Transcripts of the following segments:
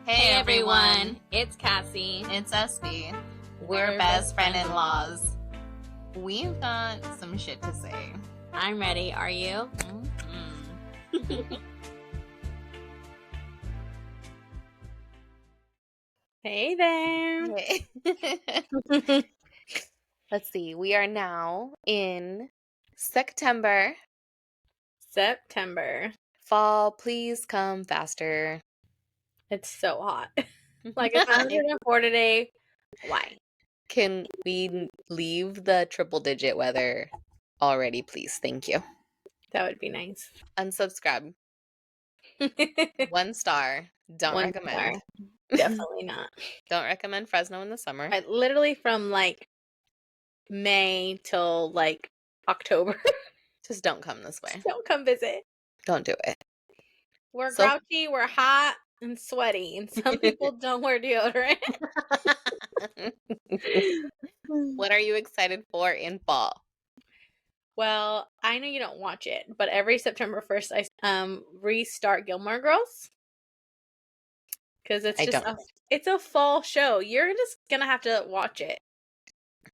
Hey everyone, it's Cassie. It's Espy. We're best friend-in-laws. We've got some shit to say. I'm ready. Are you? Mm-hmm. Hey there. Hey. Let's see. We are now in September. Fall, please come faster. It's so hot. Like it's 104 today. Why? Can we leave the triple-digit weather already, please? Thank you. That would be nice. Unsubscribe. 1 star. Don't 1 recommend. star. Definitely not. Don't recommend Fresno in the summer. I literally from like May till like October. Just don't come this way. Just don't come visit. Don't do it. We're grouchy, we're hot and sweaty, and some people don't wear deodorant. What are you excited for in fall? Well, I know you don't watch it, but every September 1st I restart Gilmore Girls. Because it's a fall show. You're just gonna have to watch it.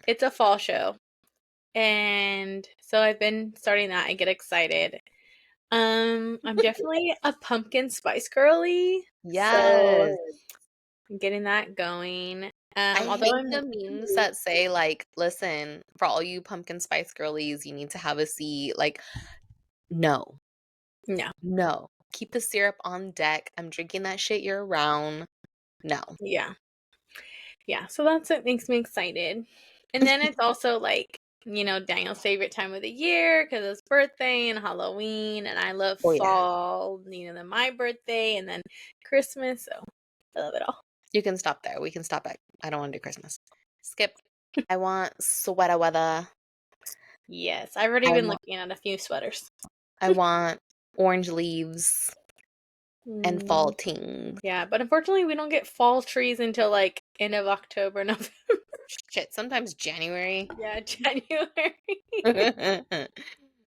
It's a fall show. And so I've been starting that. I get excited. I'm definitely a pumpkin spice girly. Yes. So I'm getting that going. I hate the memes that say, like, listen, for all you pumpkin spice girlies, you need to have a seat. Like, no. Keep the syrup on deck. I'm drinking that shit year round. No. Yeah. So that's what makes me excited. And then it's also like, Daniel's favorite time of the year because it's birthday and Halloween, and I love fall, then my birthday, and then Christmas. So I love it all. You can stop there. We can stop at, I don't want to do Christmas. Skip. I want sweater weather. Yes, I've already been looking at a few sweaters. I want orange leaves and fall things. Yeah, but unfortunately we don't get fall trees until like end of October, November. Shit, sometimes January. Yeah, January.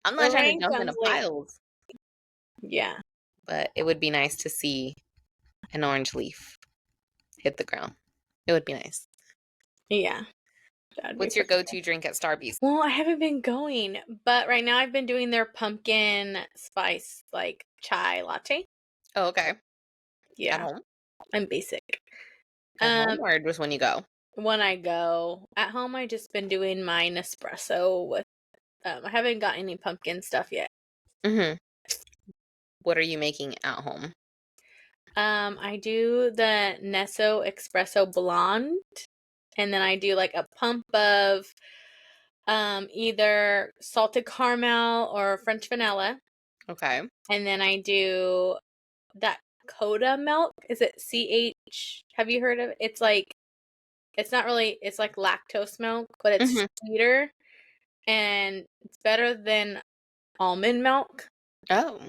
I'm not trying to jump into piles. Yeah. But it would be nice to see an orange leaf hit the ground. It would be nice. Yeah. What's your go-to drink at Starbucks? Well, I haven't been going, but right now I've been doing their pumpkin spice, like chai latte. Oh, okay. Yeah. At home? I'm basic. At home or just when you go? When I go. At home, I just been doing my Nespresso with, I haven't got any pumpkin stuff yet. Mm-hmm. What are you making at home? I do the Nesso Espresso Blonde, and then I do like a pump of either salted caramel or French vanilla. Okay. And then I do that Coda milk. Is it CH? Have you heard of it? It's like, it's not really, it's like lactose milk, but it's sweeter and it's better than almond milk. Oh.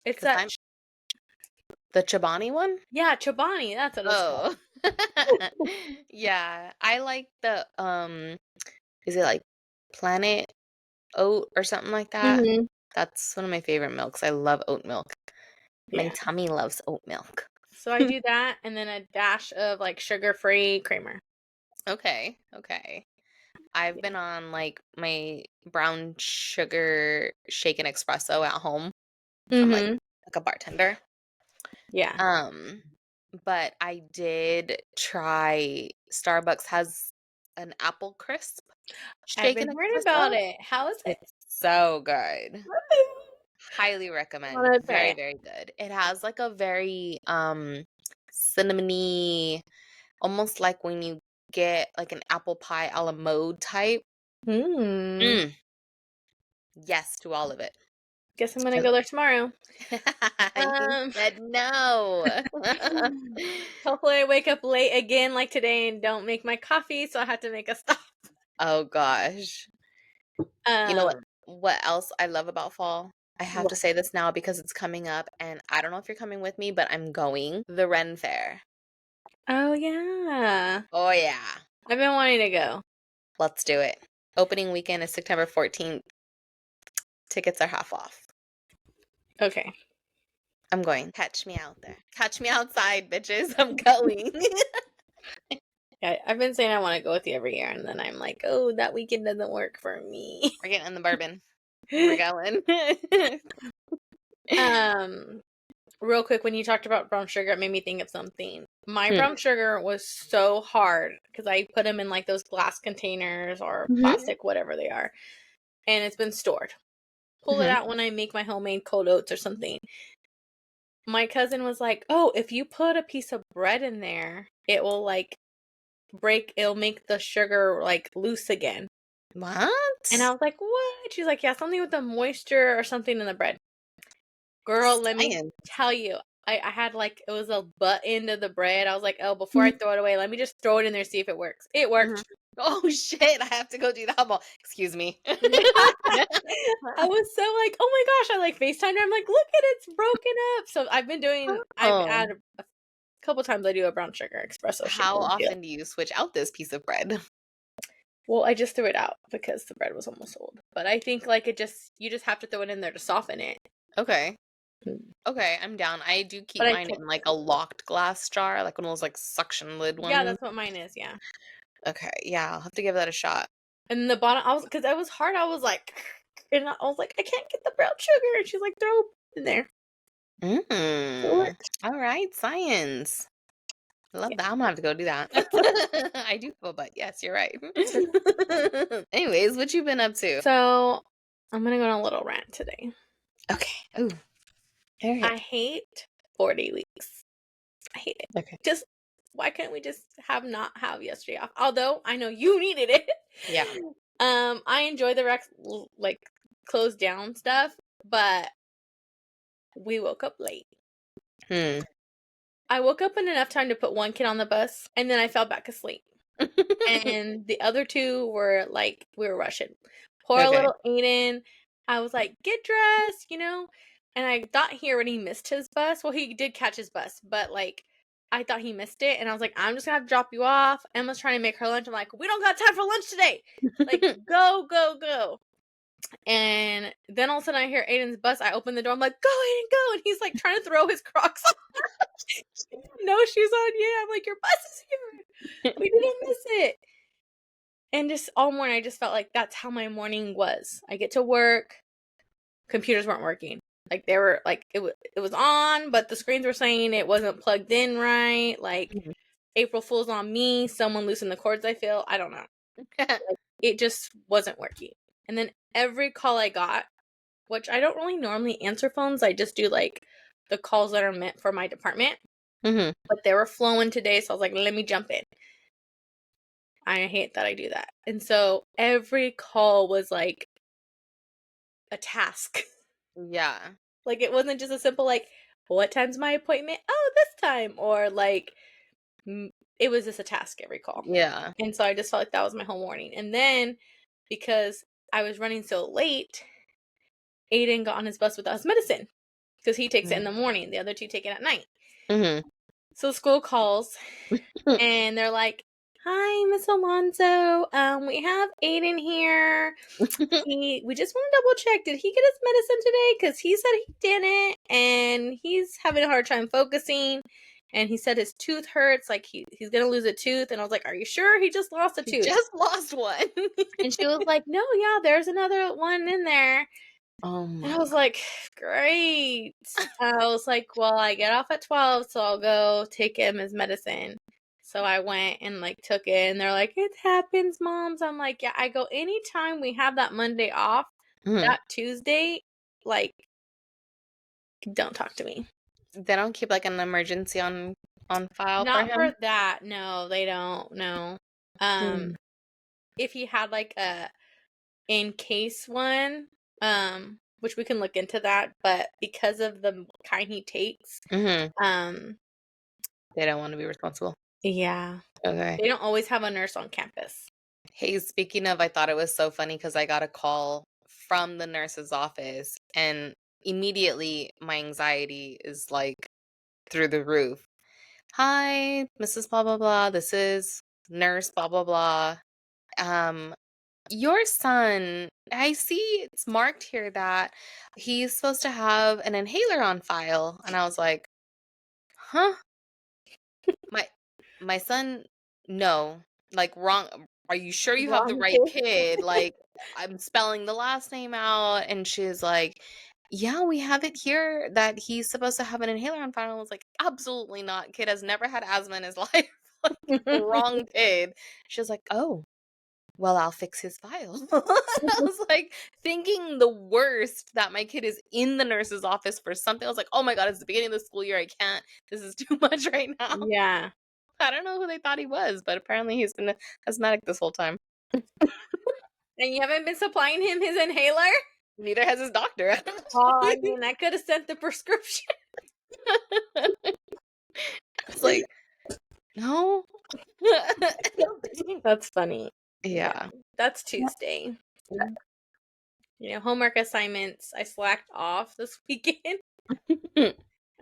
It's that the Chobani one? Yeah, Chobani. That's what it's called. Yeah, I like the is it like Planet Oat or something like that? Mm-hmm. That's one of my favorite milks. I love oat milk. My tummy loves oat milk. So I do that and then a dash of like sugar-free creamer. Okay. I've been on like my brown sugar shaken espresso at home from like a bartender. Yeah. But I did try, Starbucks has an apple crisp I've been hearing about it. How is it? It's so good. Highly recommend. Very, very good. It has like a very cinnamony, almost like when you get like an apple pie a la mode type. Yes to all of it. Guess I'm gonna go there tomorrow. You said no. Hopefully I wake up late again like today and don't make my coffee, so I have to make a stop. Oh gosh. You know what else I love about fall? I have to say this now because it's coming up and I don't know if you're coming with me, but I'm going. The Ren Fair. Oh yeah. Oh yeah. I've been wanting to go. Let's do it. Opening weekend is September 14th. Tickets are half off. Okay. I'm going. Catch me out there. Catch me outside, bitches. I'm going. Yeah, I've been saying I want to go with you every year, and then I'm like, oh, that weekend doesn't work for me. We're getting in the bourbon. We're going. Real quick, when you talked about brown sugar, it made me think of something. My brown sugar was so hard because I put them in like those glass containers or plastic, whatever they are, and it's been stored. Pull it out when I make my homemade cold oats or something. My cousin was like, oh, if you put a piece of bread in there, it will like it'll make the sugar like loose again. What? And I was like, what? She's like, yeah, something with the moisture or something in the bread. Girl, let me tell you, I had like, it was a butt end of the bread. I was like, oh, before I throw it away, let me just throw it in there, see if it works. It worked. Oh shit, I have to go do that. Excuse me. I was so like, oh my gosh, I like FaceTimed her. I'm like, look at it, it's broken up. So I've had a couple times I do a brown sugar espresso. How often do you switch out this piece of bread? Well, I just threw it out because the bread was almost old. But I think like you just have to throw it in there to soften it. Okay. Okay, I'm down. I do keep mine in like a locked glass jar, like one of those like suction lid ones. Yeah, that's what mine is, yeah. Okay, yeah, I'll have to give that a shot. And the bottom, because it was hard, I was like, and I was like, I can't get the brown sugar. And she's like, throw it in there. All right, science. I love that. I'm gonna have to go do that. I do feel, but yes, you're right. Anyways, what you been up to? So I'm gonna go on a little rant today. Okay. Ooh. I hate 40 weeks. I hate it. Okay. Just why couldn't we just not have yesterday off? Although I know you needed it. Yeah. I enjoy the like closed down stuff, but we woke up late. I woke up in enough time to put one kid on the bus, and then I fell back asleep. And the other two were like, we were rushing. Poor little Aiden. I was like, get dressed, and I thought he already missed his bus. Well, he did catch his bus, but like, I thought he missed it, and I was like, I'm just gonna have to drop you off. Emma's trying to make her lunch. I'm like, we don't got time for lunch today. Like, go, go, go. And then all of a sudden I hear Aiden's bus. I open the door. I'm like, go, Aiden, go. And he's like trying to throw his Crocs on. No shoes on. Yeah. I'm like, your bus is here. We didn't miss it. And just all morning, I just felt like that's how my morning was. I get to work. Computers weren't working. Like they were like, it was on, but the screens were saying it wasn't plugged in right. Like April Fool's on me. Someone loosened the cords, I feel. I don't know. Like, it just wasn't working. And then every call I got, which I don't really normally answer phones, I just do like the calls that are meant for my department. But they were flowing today, so I was like, let me jump in. I hate that I do that. And so every call was like a task. Yeah. Like it wasn't just a simple like, what time's my appointment? Oh, this time. Or like, it was just a task every call. Yeah. And so I just felt like that was my whole morning. And then because I was running so late, Aiden got on his bus without his medicine because he takes it in the morning. The other two take it at night. So school calls and they're like, hi, Miss Alonso. We have Aiden here. We just want to double check. Did he get his medicine today? Because he said he didn't, and he's having a hard time focusing. And he said his tooth hurts, like he's gonna lose a tooth. And I was like, "Are you sure he just lost a tooth?" Just lost one. And she was like, "No, yeah, there's another one in there." Oh my! And I was like, "Great." I was like, "Well, I get off at 12, so I'll go take him his medicine." So I went and like took it, and they're like, "It happens, moms." I'm like, "Yeah." I go, anytime we have that Monday off, that Tuesday, like, don't talk to me. They don't keep like an emergency on file Not for him? for that. No, they don't. No. If he had like a in case one, which we can look into that, but because of the kind he takes, they don't want to be responsible. Yeah. Okay. They don't always have a nurse on campus. Hey, speaking of, I thought it was so funny because I got a call from the nurse's office, and immediately my anxiety is like through the roof. Hi, Mrs. Blah blah blah. This is nurse blah blah blah. Your son, I see it's marked here that he's supposed to have an inhaler on file. And I was like, huh? My my son, no. Like, wrong. Are you sure you have the Wrong right kid. kid? Like, I'm spelling the last name out. And she's like, yeah, we have it here that he's supposed to have an inhaler on file. I was like, absolutely not. Kid has never had asthma in his life. Like, wrong kid. She was like, oh, well, I'll fix his file. I was like thinking the worst that my kid is in the nurse's office for something. I was like, oh my God, it's the beginning of the school year. I can't. This is too much right now. Yeah. I don't know who they thought he was, but apparently he's been asthmatic this whole time. And you haven't been supplying him his inhaler? Neither has his doctor. Oh, I mean, I could have sent the prescription. It's like, no. That's funny. Yeah. That's Tuesday. Homework assignments, I slacked off this weekend.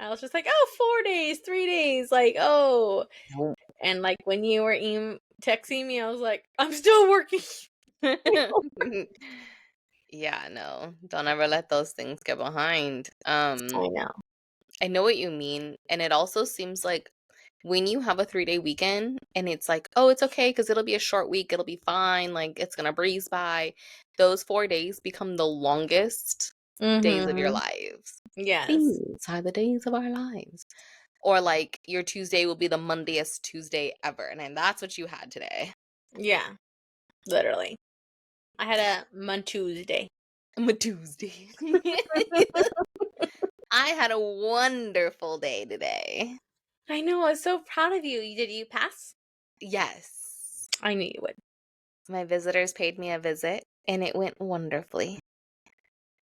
I was just like, oh, 4 days, 3 days. Like, oh. And like when you were texting me, I was like, I'm still working. Yeah, no. Don't ever let those things get behind. I know. I know what you mean. And it also seems like when you have a 3-day weekend and it's like, oh, it's okay because it'll be a short week, it'll be fine, like it's gonna breeze by. Those 4 days become the longest days of your lives. Yes. These are the days of our lives. Or like your Tuesday will be the Mondayest Tuesday ever. And that's what you had today. Yeah. Literally. I had a Tuesday. A Tuesday. I had a wonderful day today. I know. I was so proud of you. Did you pass? Yes. I knew you would. My visitors paid me a visit, and it went wonderfully.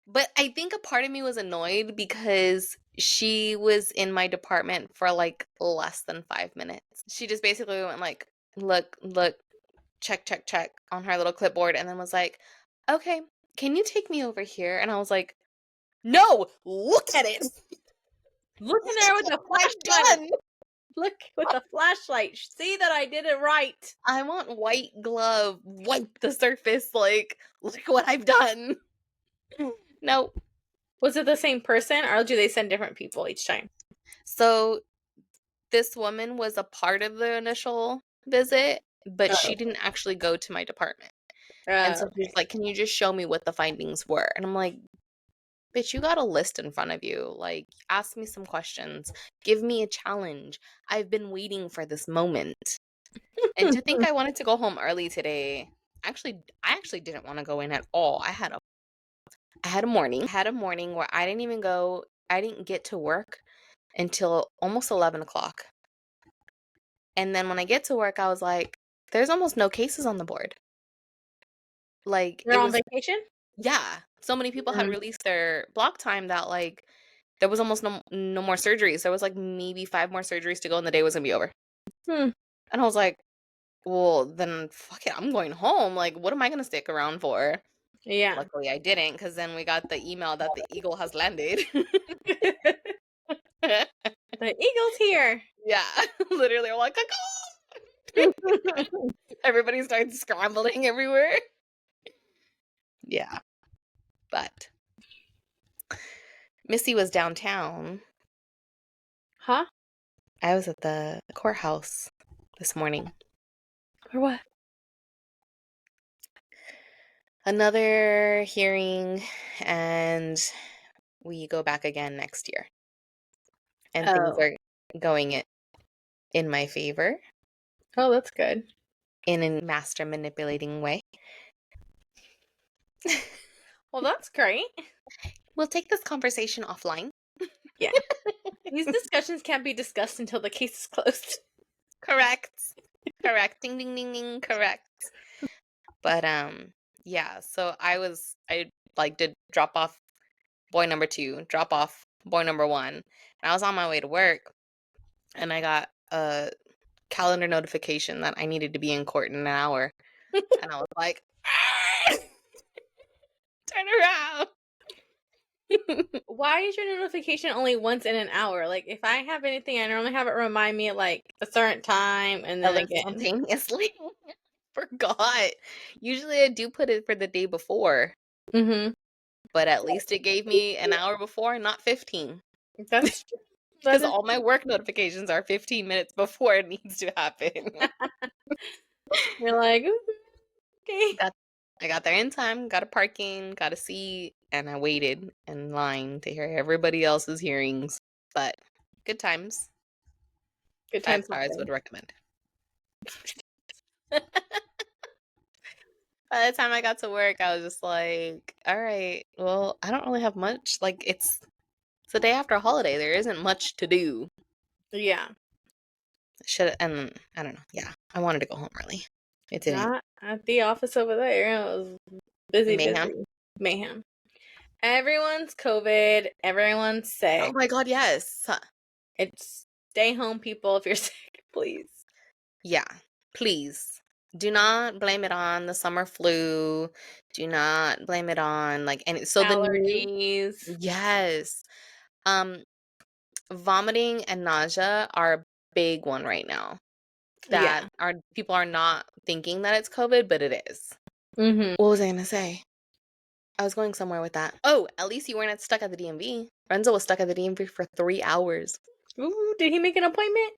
But I think a part of me was annoyed because she was in my department for like less than 5 minutes. She just basically went like, look, check, check, check on her little clipboard, and then was like, okay, can you take me over here? And I was like, no, look at it. Look in there with the flashlight. Look with the flashlight. See that I did it right. I want white glove, wipe the surface, like, look what I've done. No. Was it the same person or do they send different people each time? So this woman was a part of the initial visit, but she didn't actually go to my department. And so she's like, can you just show me what the findings were? And I'm like, bitch, you got a list in front of you. Like, ask me some questions. Give me a challenge. I've been waiting for this moment. And to think I wanted to go home early today, I actually didn't want to go in at all. I had a morning where I didn't get to work until almost 11 o'clock. And then when I get to work, I was like, there's almost no cases on the board. Like, You're on vacation? Yeah. So many people had released their block time that like there was almost no more surgeries. There was like maybe 5 more surgeries to go and the day was gonna be over. And I was like, well, then fuck it, I'm going home. Like, what am I gonna stick around for? Yeah. Luckily I didn't, because then we got the email that the eagle has landed. The eagle's here. Yeah. Literally, we're like, everybody started scrambling everywhere. Yeah. But Missy was downtown. Huh? I was at the courthouse this morning. For what? Another hearing, and we go back again next year. And things are going in my favor. Oh, that's good. In a master manipulating way. Well, that's great. We'll take this conversation offline. Yeah. These discussions can't be discussed until the case is closed. Correct. Ding, ding, ding, ding. Correct. But, yeah, so I did drop off boy number 2, drop off boy number 1. And I was on my way to work, and I got a calendar notification that I needed to be in court in an hour. And I was like, turn around. Why is your notification only once in an hour? Like, if I have anything, I normally have it remind me at like a certain time, and then Like spontaneously. forgot. Usually I do put it for the day before. Mm-hmm. But at least it gave me an hour before, not 15. That's true. Because all my work notifications are 15 minutes before it needs to happen. You're like, okay. I got there in time, got a parking, got a seat, and I waited in line to hear everybody else's hearings. But good times. Good 5 times stars happen. would recommend. By the time I got to work, I was just like, all right, well, I don't really have much. Like, it's the day after a holiday. There isn't much to do. Yeah. And I don't know. Yeah, I wanted to go home early. It didn't. Not at the office over there. It was busy, Mayhem. busy. Mayhem. Everyone's COVID. Everyone's Oh sick. my god, yes. It's stay home, people, if you're sick, please. Yeah, please. Do not blame it on the summer flu. Do not blame it on like any the new Allergies. yes. Um Vomiting and nausea are a big one right now. That Yeah. are people are not thinking that it's COVID, but it is. Mm-hmm. What was I gonna say? I was going somewhere with that. Oh, at least you weren't stuck at the DMV. Renzo was stuck at the DMV for 3 hours. Ooh, did he make an appointment?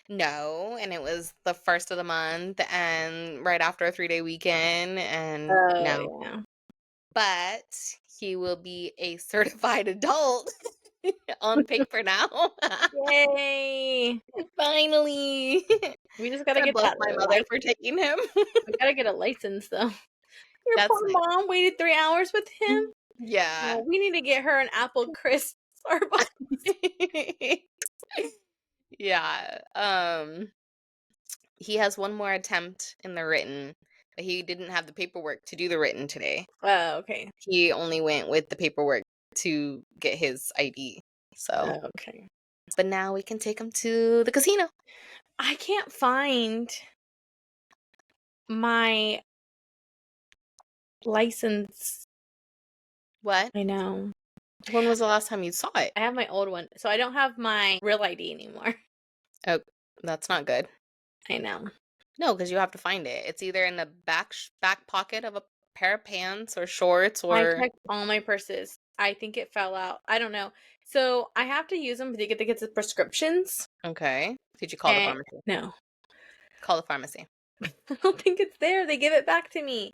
No, and it was the first of the month and right after a 3-day weekend, and no. Oh, yeah. But he will be a certified adult on paper now. Yay! Finally. We just gotta God get bless that my mother license. for taking him. We gotta get a license, though. Your That's poor nice. mom waited 3 hours with him? Yeah. Oh, we need to get her an apple crisp Starbucks. Yeah. He has one more attempt in the written, but he didn't have the paperwork to do the written today. Oh, okay. He only went with the paperwork to get his ID. So, Okay. but now we can take him to the casino. I can't find my license. What? I know. When was the last time you saw it? I have my old one, so I don't have my real ID anymore. Oh, that's not good. I know. No, because you have to find it. It's either in the back pocket of a pair of pants or shorts I or checked all my purses. I think it fell out. I don't know. So I have to use them to get the prescriptions. okay. Did you call the And pharmacy? no, Call the pharmacy. I don't think it's there. They give it back to me.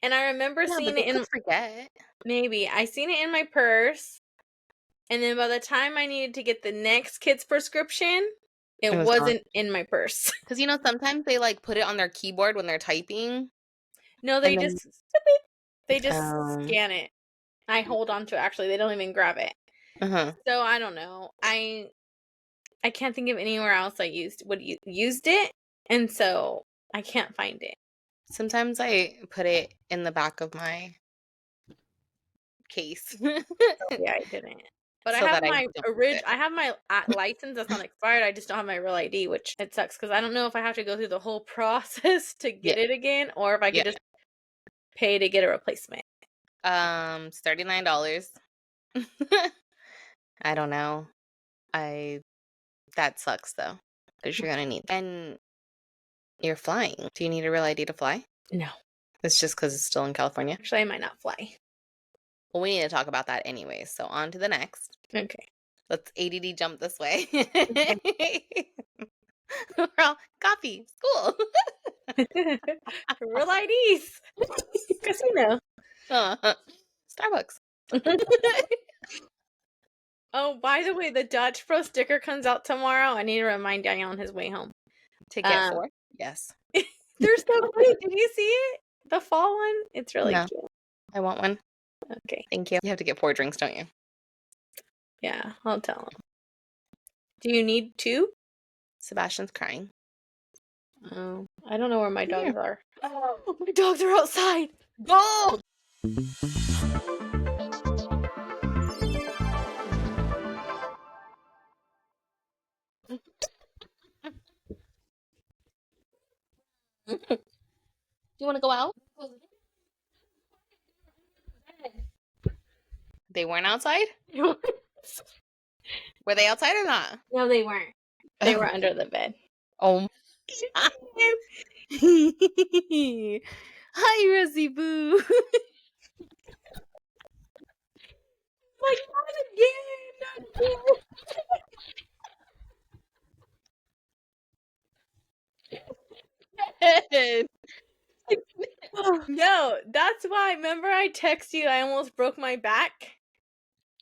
And I remember Yeah, but seeing they it could in forget. maybe I seen it in my purse. And then by the time I needed to get the next kid's prescription, It it was gone. wasn't in my purse. Because sometimes they like put it on their keyboard when they're typing. No, And then they just um scan it. I hold on to it, actually. They don't even grab it. uh-huh. So I don't know. I can't think of anywhere else I used it, and so I can't find it. Sometimes I put it in the back of my case Yeah, I didn't. But I so have that I my don't lose it. I have my license that's not expired. I just don't have my real ID, which it sucks because I don't know if I have to go through the whole process to Yeah, get it again, or if I could yeah. just pay to get a replacement. It's $39. I don't know. That sucks though, because you're gonna need. And you're flying. Do you need a real ID to fly? No, It's just because it's still in California. actually, I might not fly. Well, we need to talk about that anyway. So on to the next. Okay. Let's ADD jump this way. Okay. We're all coffee, school. Real IDs. Casino. Starbucks. Oh, by the way, the Dutch Pro sticker comes out tomorrow. I need to remind Daniel on his way home. To get 4? Yes. They're so cute. Did you see it? The fall one? It's really No, cute. I want one. Okay. Thank you. You have to get 4 drinks, don't you? Yeah, I'll tell him. Do you need 2? Sebastian's crying. Oh, I don't know where my dogs Here. are. Oh, my dogs are outside. Go! Do you want to go out? They weren't outside? Were they outside or not? No, they weren't. They were under the bed. Oh. Hi, Rosie Boo. Like, not again, not again. No, that's why. Remember, I text you. I almost broke my back.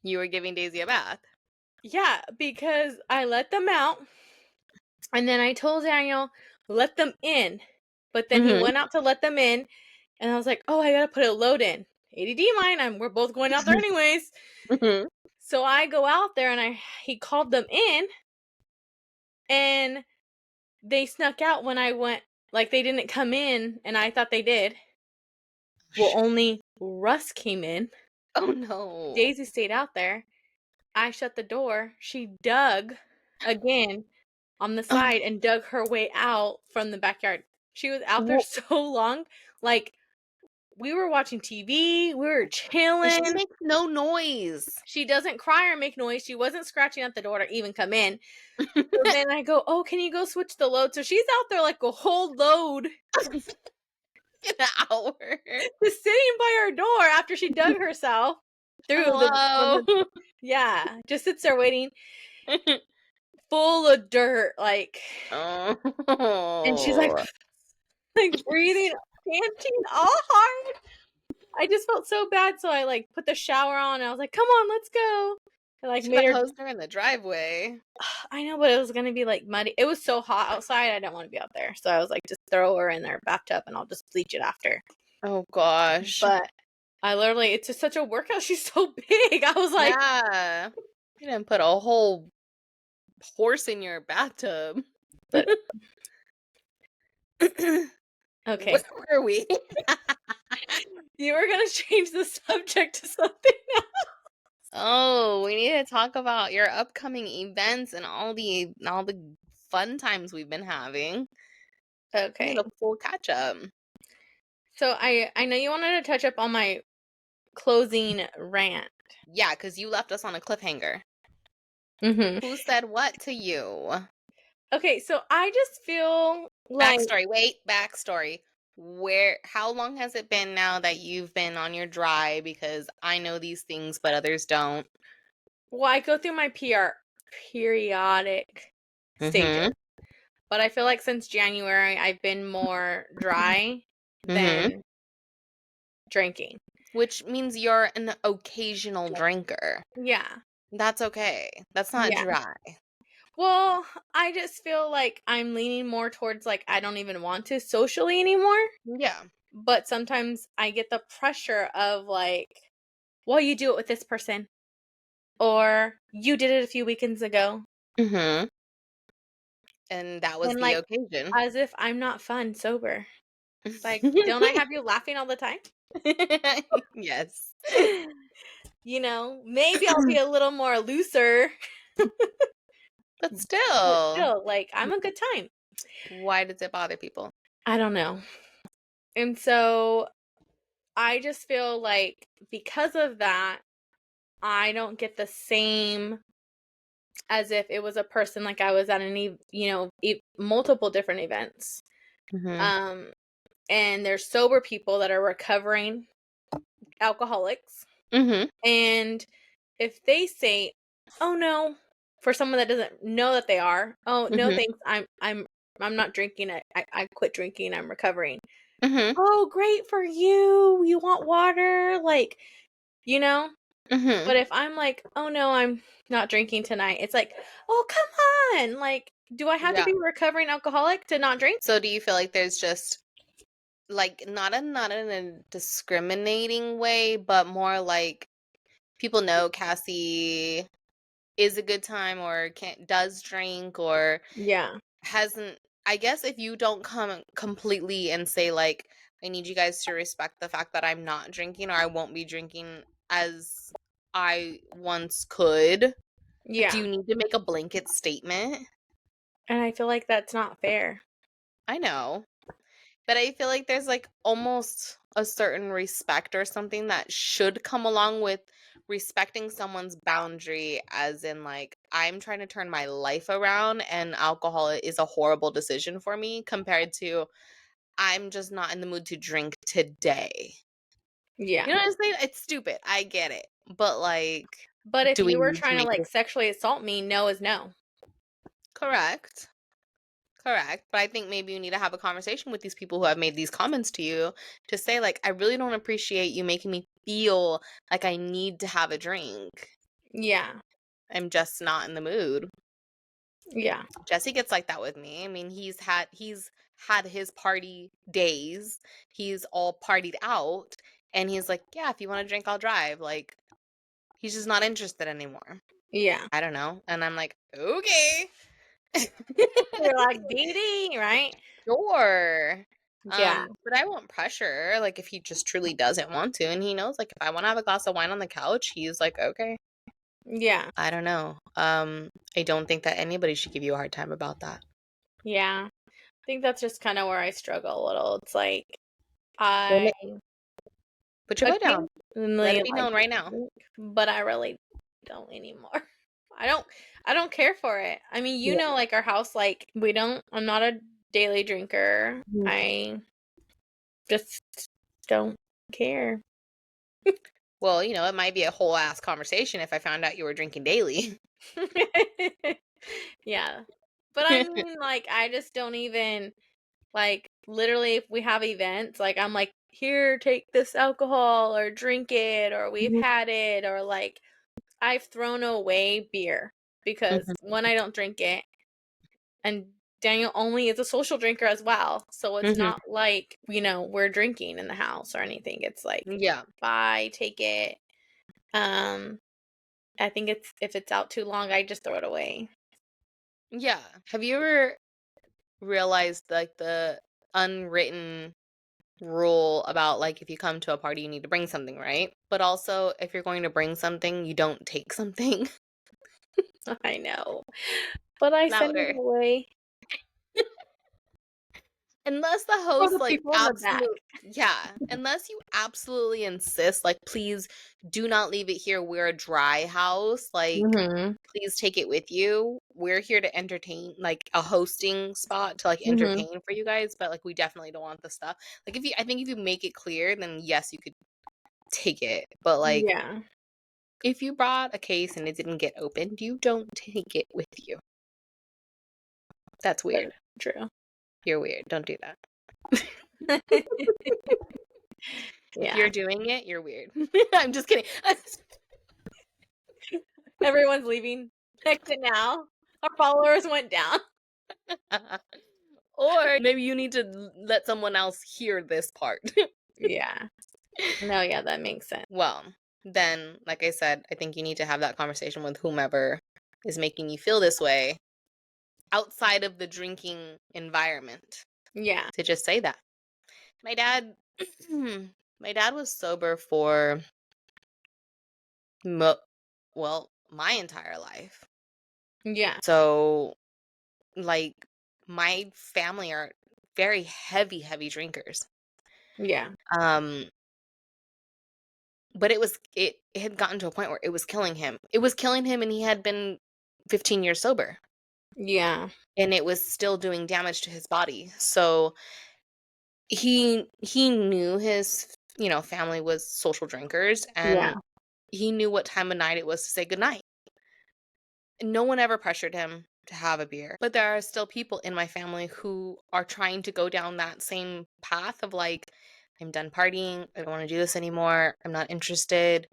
You were giving Daisy a bath. Yeah, because I let them out, and then I told Daniel let them in, but then he went out to let them in, and I was like, oh, I gotta put a load in. ADD mine. We're both going out there anyways. So I go out there, and he called them in, and they snuck out when I went. Like, they didn't come in, and I thought they did. Well, only Russ came in. Oh no. Daisy stayed out there. I shut the door. She dug again on the side and dug her way out from the backyard. She was out there so long. Like, we were watching TV. We were And she chilling. makes no noise. She doesn't cry or make noise. She wasn't scratching at the door to even come in. So then I go, oh, can you go switch the load? So she's out there like a whole load. An hour. Just sitting by her door after she dug herself through Hello. yeah, just sits there waiting, full of dirt, like, and she's like, Oh. like breathing, panting all hard. I just felt so bad, so I like put the shower on. And I was like, "Come on, let's go." I like Should made have her. hosed her in the driveway. I know, but it was gonna be like muddy. It was so hot outside. I didn't want to be out there, so I was like, just throw her in their bathtub, and I'll just bleach it after. Oh gosh. But I literally, it's just such a workout. She's so big. I was like, yeah. You didn't put a whole horse in your bathtub. but okay. Where were we? You were gonna change the subject to something else. Oh, we need to talk about your upcoming events and all the fun times we've been having. We Okay. need a full catch up. So I know you wanted to touch up on my closing rant. Yeah, because you left us on a cliffhanger. Mm-hmm. Who said what to you? Okay, so I just feel like, Backstory. Wait, backstory. How long has it been now that you've been on your dry? Because I know these things, but others don't. well, I go through my periodic stages, Mm-hmm. but I feel like since January I've been more dry Mm-hmm. than drinking. Which means you're an occasional drinker. Yeah. That's okay. That's not Yeah. dry. Well, I just feel like I'm leaning more towards like I don't even want to socially anymore. Yeah. But sometimes I get the pressure of like, well, you do it with this person, or you did it a few weekends ago. Mm-hmm. And that was And the like, occasion. as if I'm not fun sober. Like, don't I have you laughing all the time? Yes. You know, maybe I'll be a little more looser, But but still, still, like, I'm a good time. why does it bother people? I don't know. And so I just feel like because of that, I don't get the same as if it was a person like I was at any, multiple different events. Mm-hmm. Um, and there's sober people that are recovering alcoholics. Mm-hmm. And if they say, "Oh no," for someone that doesn't know that they are, "Oh no, Mm-hmm. thanks, I'm not drinking. I quit drinking. I'm recovering." Mm-hmm. Oh, great for you. You want water, like, you know. Mm-hmm. But if I'm like, "Oh no, I'm not drinking tonight," it's like, "Oh come on!" Like, do I have to Yeah. be a recovering alcoholic to not drink? So do you feel like there's just like not in a discriminating way, but more like people know Cassie is a good time or does drink or Yeah, hasn't. I guess if you don't come completely and say like I need you guys to respect the fact that I'm not drinking or I won't be drinking as I once could. Like, do yeah, you need to make a blanket statement? and I feel like that's not fair. I know. But I feel like there's like almost a certain respect or something that should come along with respecting someone's boundary, as in, like, I'm trying to turn my life around and alcohol is a horrible decision for me compared to I'm just not in the mood to drink today. Yeah. You know what I'm saying? It's stupid. I get it. But, like, But if do we you were need to trying to, make like, this sexually assault me, no is no. correct? Correct. But I think maybe you need to have a conversation with these people who have made these comments to you to say, like, I really don't appreciate you making me feel like I need to have a drink. Yeah. I'm just not in the mood. Yeah. Jesse gets like that with me. I mean, he's had his party days. He's all partied out, and he's like, "Yeah, if you want to drink, I'll drive." Like, he's just not interested anymore. Yeah. I don't know. And I'm like, "Okay." You're like, "Dee, right?" Sure. Yeah. But I won't pressure, like, if he just truly doesn't want to, and he knows, like, if I wanna have a glass of wine on the couch, he's like, "Okay." Yeah. I don't know. I don't think that anybody should give you a hard time about that. Yeah. I think that's just kinda where I struggle a little. It's like, Well, I ma put your foot down. Let occasionally it be like known to right now. drink, but I really don't anymore. I don't I don't care for it. I mean, Yeah. like, our house, like, I'm not a daily drinker. Mhm. I just don't care. Well, it might be a whole ass conversation if I found out you were drinking daily. Yeah. But I mean, like, I just don't even like, literally, if we have events, like, I'm like, "Here, take this alcohol or drink it," or "We've Mhm, had it," or, like, I've thrown away beer because, mhm, 1, I don't drink it, and Daniel only is a social drinker as well, so it's mhm. not like, we're drinking in the house or anything. It's like, Yeah. bye, take it. Um, I think if it's out too long, I just throw it away. Yeah. Have you ever realized, like, the unwritten rule about, like, if you come to a party, you need to bring something, right? But also, if you're going to bring something, you don't take something. I know, but I send it Louder. away Unless the for host, the like, people in the back. unless you absolutely insist, like, "Please do not leave it here, we're a dry house," like, Mhm. "Please take it with you. We're here to entertain," like, a hosting spot to, like, Mhm. entertain for you guys, but, like, we definitely don't want the stuff. Like, if you make it clear, then yes, you could take it, but, like, Yeah. if you brought a case and it didn't get opened, you don't take it with you. That's That is weird. true. You're weird, don't do that. If Yeah. you're doing it, you're weird. I'm just kidding. Everyone's leaving. Exit now. Our followers went down. Or maybe you need to let someone else hear this part. Yeah. No, yeah, that makes sense. Well, then, like I said, I think you need to have that conversation with whomever is making you feel this way outside of the drinking environment Yeah. to just say that. My dad my dad was sober for mo- well, my entire life. Yeah. So, like, my family are very heavy, heavy drinkers. Yeah. Um, but it had gotten to a point where it was killing him. It was killing him, and he had been 15 years sober, Yeah. and it was still doing damage to his body. So he knew his family was social drinkers, Yeah. and he knew what time of night it was to say goodnight. No one ever pressured him to have a beer. But there are still people in my family who are trying to go down that same path of, like, I'm done partying. I don't want to do this anymore. I'm not interested.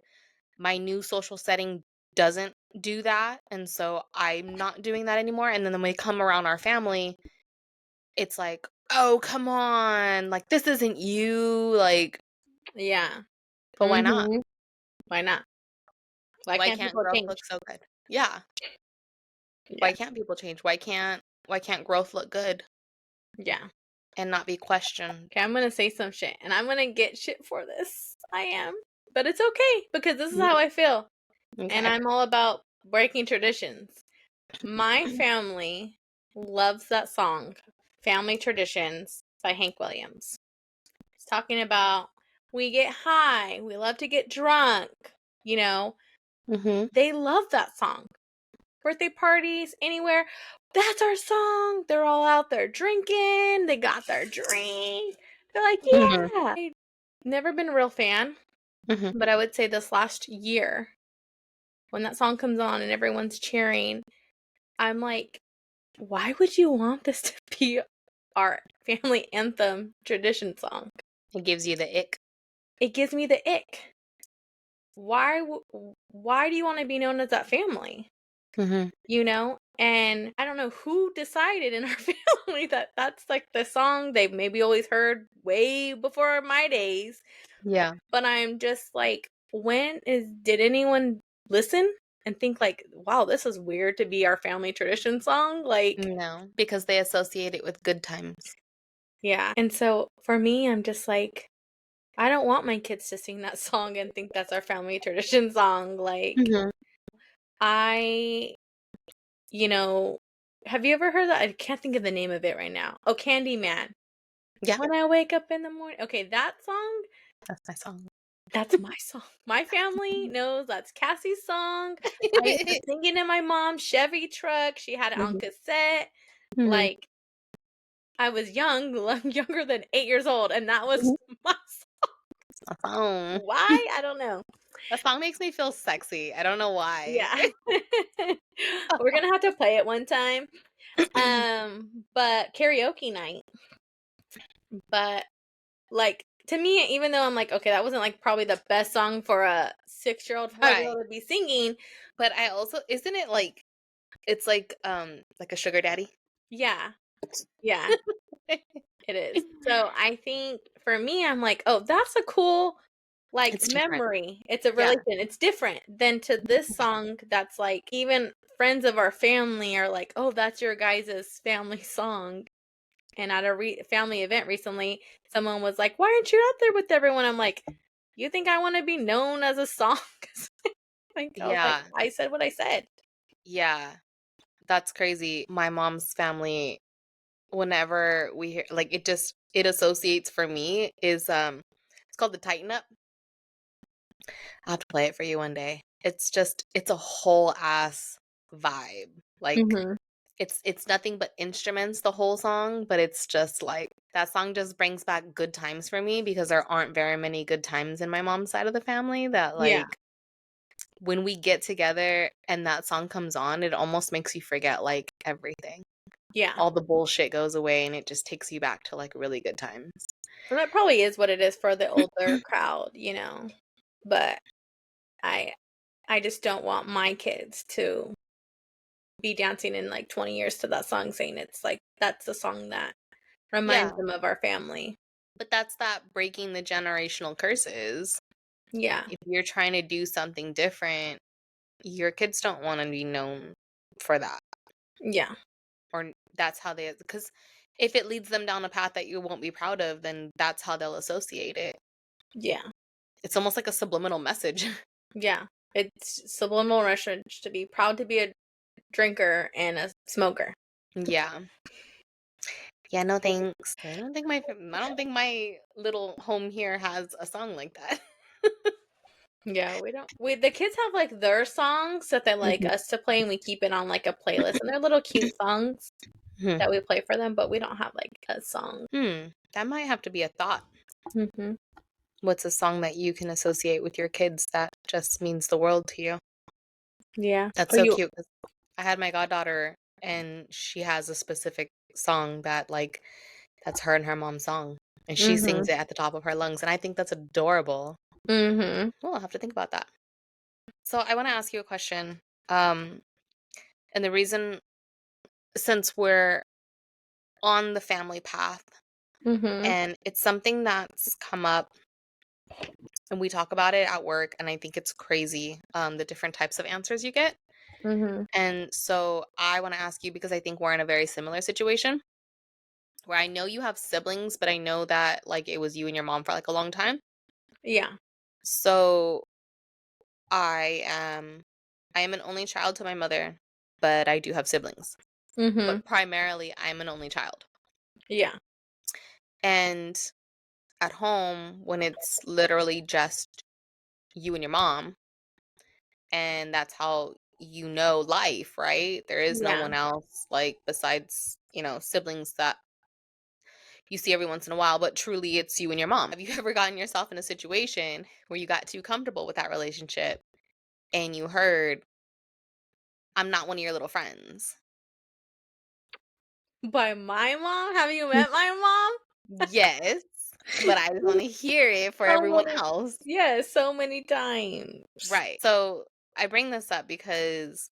My new social setting doesn't do that. And so I'm not doing that anymore. And then when we come around our family, it's like, oh, come on. Like, this isn't you. Like, Yeah. but why not? Mhm. Why not? Why Why can't can't people growth change? look so good? Yeah. Yeah. Why can't people change? Why can't growth look good Yeah. and not be questioned? Okay, I'm gonna say some shit, and I'm gonna get shit for this. I am. But it's okay, because this is Mhm. how I feel, and Okay. I'm all about breaking traditions. My family loves that song, Family Traditions by Hank Williams. It's talking about we get high, we love to get drunk, you know. Mhm. They love that song. Birthday parties, anywhere. that's our song. They're all out there drinking. They got their drink. They're like, Mhm. yeah. I've never been a real fan, Mhm. but I would say this last year, when that song comes on and everyone's cheering, I'm like, why would you want this to be our family anthem tradition song? It gives you the ick. It gives me the ick. Why do you want to be known as that family? Mhm. You know? And I don't know who decided in our family that that's like the song they've maybe always heard way before my days. Yeah. But I'm just like, did anyone listen and think like, wow, this is weird to be our family tradition song? Like, No, because they associate it with good times. yeah. And so for me, I'm just like, I don't want my kids to sing that song and think that's our family tradition song. Like, Mhm. I, you know, have you ever heard that? I can't think of the name of it right now. Oh, Candyman. Yeah, When I wake up in the morning. Okay, that song, that's my song. that's my song. My family knows that's Cassie's song. I used to sing it in my mom's Chevy truck. She had it on Mhm. cassette. Mhm. Like, I was young, younger than 8 years old, and that was Mhm. my song. My song. Why? I don't know. That song makes me feel sexy. I don't know why. Yeah. We're gonna have to play it one time. But karaoke night. But like to me, even though I'm like, okay, that wasn't like probably the best song for a 6-year-old, 5-year-old Right. to be singing. But I also isn't it like it's like a sugar daddy? Yeah. Yeah, it is. So I think for me, I'm like, oh, that's a cool like It's different. memory. It's a Yeah. relation. It's different than to this song that's like even friends of our family are like, oh, that's your guys' family song. And at a family event recently, someone was like, "Why aren't you out there with everyone?" I'm like, "You think I want to be known as a song?" Like I was like, Yeah. "I said what I said." Yeah. That's crazy. My mom's family, whenever we hear like it associates for me is it's called the Tighten Up. I'll have to play it for you one day. It's a whole ass vibe. Like Mhm. it's nothing but instruments the whole song, but it's just like that song just brings back good times for me because there aren't very many good times in my mom's side of the family that Yeah. like when we get together and that song comes on, it almost makes you forget like everything. Yeah. All the bullshit goes away and it just takes you back to like really good times. And that probably is what it is for the older crowd, you know. But I I just don't want my kids to be dancing in like 20 years to that song saying it's like that's the song that reminds Yeah, them of our family. but that's that breaking the generational curses. Yeah. If you're trying to do something different, your kids don't want to be known for that. Yeah. Or that's how they, because if it leads them down a path that you won't be proud of, then that's how they'll associate it. Yeah. It's almost like a subliminal message. Yeah. It's subliminal message to be proud to be a drinker and a smoker. Yeah. Yeah, no thanks. I don't think my little home here has a song like that. Yeah, we don't we the kids have like their songs that they like Mhm. us to play and we keep it on like a playlist and they're little cute songs Hmm. that we play for them, but we don't have like a song. That might have to be a thought. Mhm. What's a song that you can associate with your kids that just means the world to you? Yeah. That's Oh, so you cute 'cause I had my goddaughter and she has a specific song that like that's her and her mom's song, and she sings Mhm. it at the top of her lungs, and I think that's adorable. Mhm. Well, I'll have to think about that. So I wanna ask you a question, um, and the reason since we're on the family path, Mhm. and it's something that's come up, and we talk about it at work, and I think it's crazy, the different types of answers you get, Mhm. and so I wanna ask you because I think we're in a very similar situation, where I know you have siblings, but I know that, like, it was you and your mom for, like, a long time. Yeah. So I am I am an only child to my mother, but I do have siblings. Mhm. But primarily I'm an only child. Yeah. And at home when it's literally just you and your mom and that's how life, right? There is no Yeah. one else, like, besides, siblings that you see every once in a while, but truly it's you and your mom. Have you ever gotten yourself in a situation where you got too comfortable with that relationship and you heard, "I'm not one of your little friends"? By my mom? Have you met my mom? Yes, but I just wanna hear it for everyone So else. yeah, so many times. Right. So, I bring this up because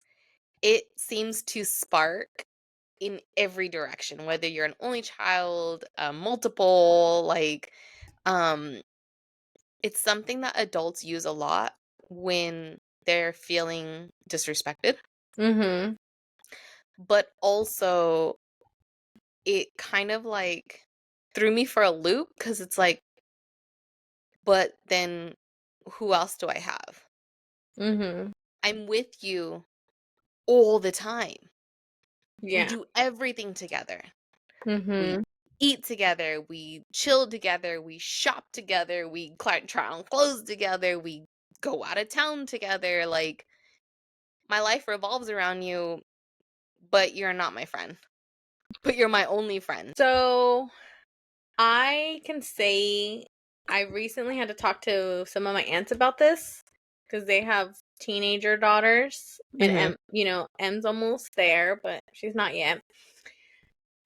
it seems to spark in every direction, whether you're an only child, multiple, like, um, it's something that adults use a lot when they're feeling disrespected, Mhm. but also it kind of, like, threw me for a loop because it's like, "But then who else do I have? Mhm. I'm with you all the time. We Yeah. do everything together. We Mhm. eat together, we chill together, we shop together, we try on clothes together, we go out of town together. Like, my life revolves around you, but you're not my friend. But you're my only friend." So, I can say I recently had to talk to some of my aunts about this because they have teenager daughters, and Mhm. M's almost there, but she's not yet.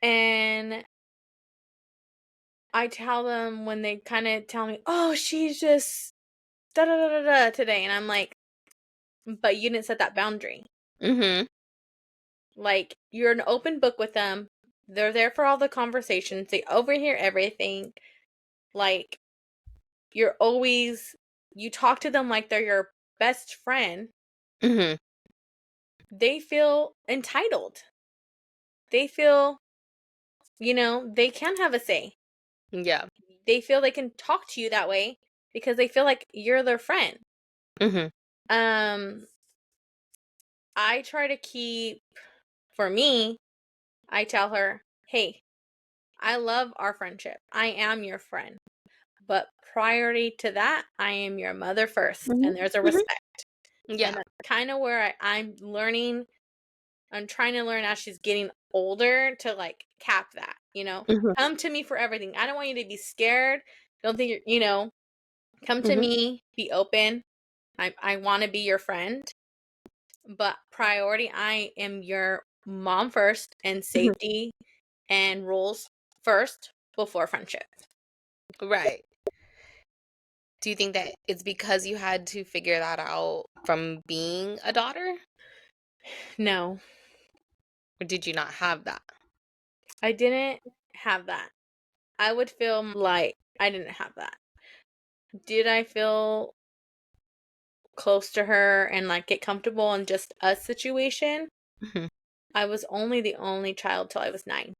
And I tell them when they kind of tell me, "Oh, she's just da da da da da today," and I'm like, "But you didn't set that boundary. Mhm. Like, you're an open book with them. They're there for all the conversations. They overhear everything. Like, you're always you talk to them like they're your best friend. Mhm. They feel entitled. They feel, they can have a say. Yeah. They feel they can talk to you that way because they feel like you're their friend. Mhm. Um, I try to keep, for me, I tell her, hey, I love our friendship. I am your friend. But priority to that, I am your mother first, Mhm. and there's a Mhm. respect. And Yeah. that's kind of where I'm learning. I'm trying to learn as she's getting older to like cap that, Mhm. come to me for everything. I don't want you to be scared. Don't think come to Mhm. me, be open. I want to be your friend, but priority, I am your mom first, and Mhm. safety and rules first before friendship. Right. Do you think that it's because you had to figure that out from being a daughter, No, or did you not have that? I didn't have that. I would feel like I didn't have that. Did I feel close to her and like get comfortable in just a situation? Mhm. I was only the only child till I was 9.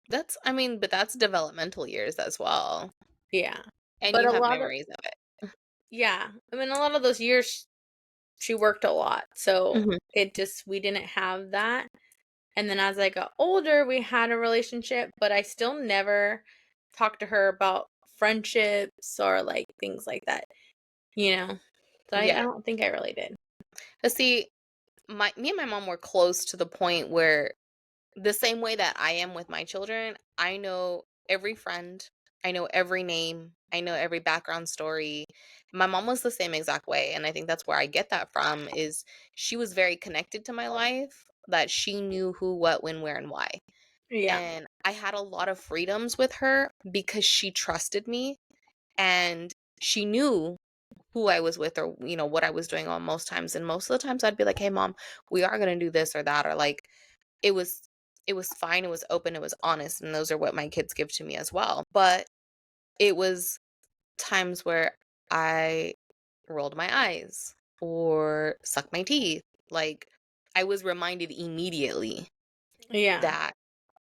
But that's developmental years as well, Yeah. and But you a have lot of memories of it. yeah, I mean a lot of those years she worked a lot. So Mhm. it just we didn't have that. And then as I got older, we had a relationship, but I still never talked to her about friendships or like things like that, you know. So I Yeah. don't think I really did. But see, my me and my mom were close to the point where the same way that I am with my children, I know every friend, I know every name, I know every background story. My mom was the same exact way, and I think that's where I get that from is she was very connected to my life, that she knew who, what, when, where, and why. Yeah. And I had a lot of freedoms with her because she trusted me and she knew who I was with or what I was doing on most times. And most of the times I'd be like, "Hey mom, we are going to do this or that," or like it was it was fine, it was open, it was honest, and those are what my kids give to me as well. But it was times where I rolled my eyes or sucked my teeth. Like, I was reminded immediately Yeah. that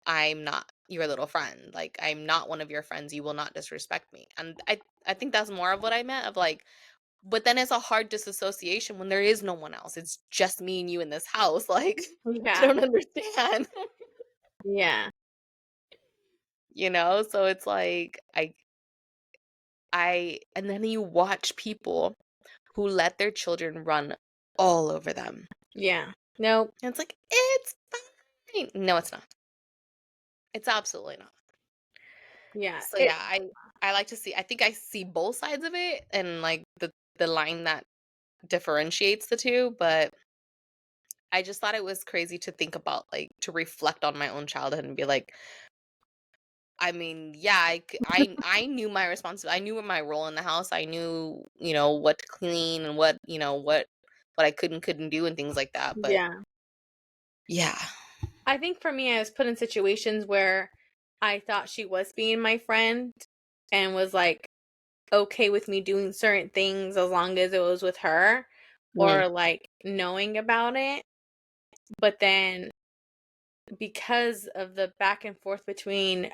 I'm not your little friend. Like, I'm not one of your friends. You will not disrespect me. And I think that's more of what I meant of like, but then it's a hard disassociation when there is no one else. It's just me and you in this house. Like, I Yeah. don't understand. Yeah. So it's like and then you watch people who let their children run all over them. Yeah. Nope. And it's like, it's fine. No, it's not. It's absolutely not. Yeah. So yeah, I like to see, I think I see both sides of it and like the line that differentiates the two, but I just thought it was crazy to think about, like, to reflect on my own childhood and be like, I mean, yeah, I knew my responsibility. I knew my role in the house. I knew, what to clean and what I could and couldn't do and things like that. But Yeah. yeah. I think for me, I was put in situations where I thought she was being my friend and was like okay with me doing certain things as long as it was with her Mm. or like knowing about it. But then because of the back and forth between,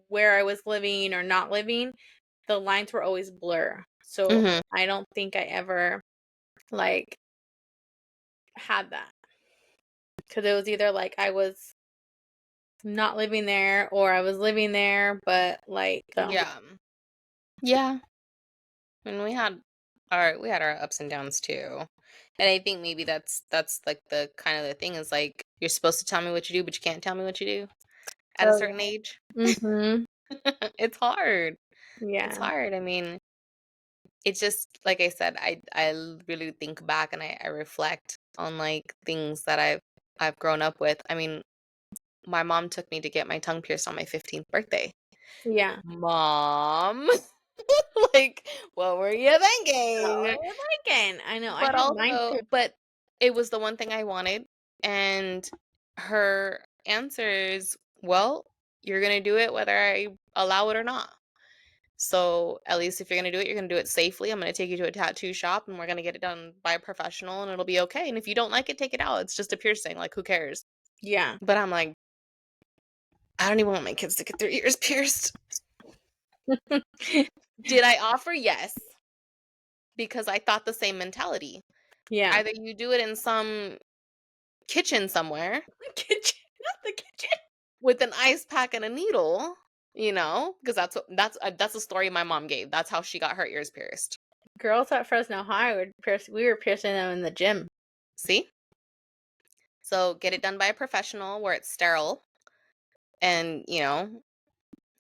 where I was living or not living, the lines were always blur. So Mhm. I don't think I ever like had that because it was either like I was not living there or I was living there, but like Yeah. Yeah. And we had our ups and downs too. And I think maybe that's like the kind of the thing is like you're supposed to tell me what you do, but you can't tell me what you do at a oh certain age. yeah. Mhm. It's hard. It's Yeah. hard. I mean, it's just like I said, really think back and I reflect on like things that I've grown up with. I mean, my mom took me to get my tongue pierced on my 15th birthday. Yeah. Mom, like, what were you thinking? Oh, again, I know. I But had mine also, too. but it was the one thing I wanted, and her answers, well, you're gonna do it whether I allow it or not. So at least if you're gonna do it, you're gonna do it safely. I'm gonna take you to a tattoo shop and we're gonna get it done by a professional and it'll be okay. And if you don't like it, take it out. It's just a piercing. Like, who cares? Yeah. But I'm like, I don't even want my kids to get their ears pierced. Did I offer? Yes. Because I thought the same mentality. Yeah. Either you do it in some kitchen somewhere The kitchen, not the kitchen. with an ice pack and a needle, because that's the story my mom gave. That's how she got her ears pierced. Girls at Fresno High we were piercing them in the gym. See? So get it done by a professional where it's sterile and,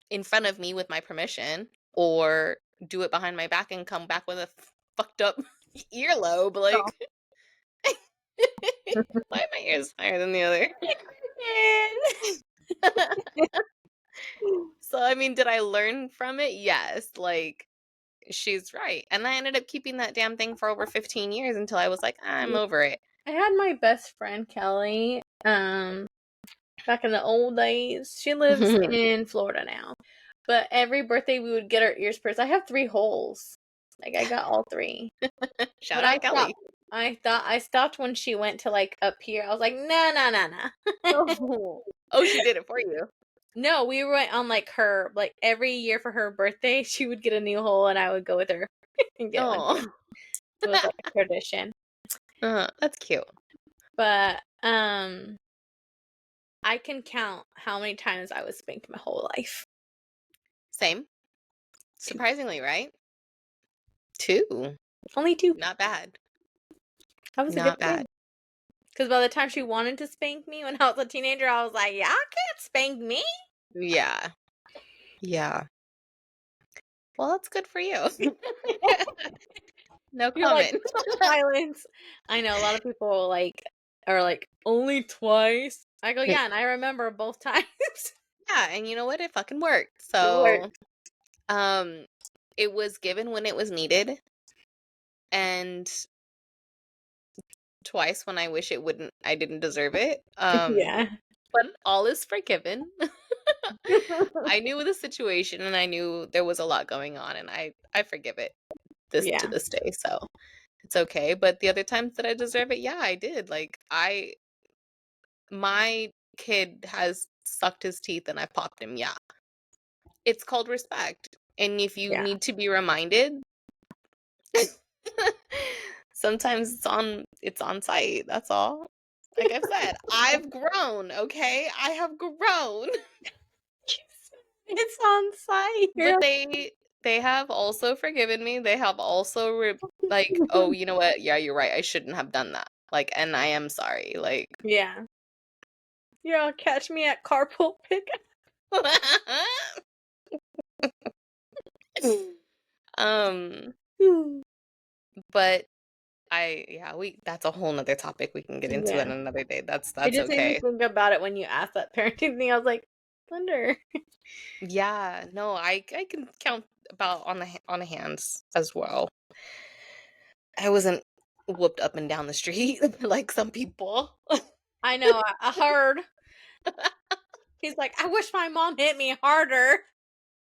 in front of me with my permission, or do it behind my back and come back with a fucked up earlobe. Oh. Like, why are my ears higher than the other? So, I mean, did I learn from it? Yes. Like, she's right. And I ended up keeping that damn thing for over 15 years until I was like, I'm over it. I had my best friend Kelly, back in the old days. She lives in Florida now. But every birthday we would get our ears pierced. I have 3 holes. Like I got all 3. Shout But I out Kelly. stopped. I stopped when she went to like up here. I was like, no, no, no, no. Oh. Oh, she did it for you. No, we went on like her like every year for her birthday. She would get a new hole, and I would go with her and get one. Oh. It was like a tradition. That's cute. But I can count how many times I was spanked my whole life. Same. 2. Surprisingly, right? 2. Only 2. Not bad. That was a good Not bad. thing. Because by the time she wanted to spank me when I was a teenager, I was like, "Y'all can't spank me." Yeah. Yeah. Well, that's good for you. No You're like comment. silence. I know a lot of people are like only twice. I go, yeah, and I remember both times. Yeah, and you know what? It fucking worked. It So, worked. um, it was given when it was needed, and twice when I didn't deserve it. Yeah. But all is forgiven. I knew the situation and I knew there was a lot going on and I forgive it this to Yeah. this day. So it's okay. But the other times that I deserve it, yeah, I did. Like my kid has sucked his teeth and I popped him. Yeah. It's called respect. And if you Yeah. need to be reminded, sometimes it's on site. That's all. Like I've said, I've grown, okay? I have grown. It's on site. But they have also forgiven me. They have also Like, "Oh, you know what? Yeah, you're right. I shouldn't have done that." Like, and I am sorry. Like, Yeah. Yeah, catch me at carpool pickup. um, but that's a whole nother topic we can get into Yeah. on another day. It That's just made me okay. think about it when you asked that parenting thing. I was like, wonder. Yeah, no, I can count about on the hands as well. I wasn't whooped up and down the street like some people. I know, I heard. He's like, I wish my mom hit me harder.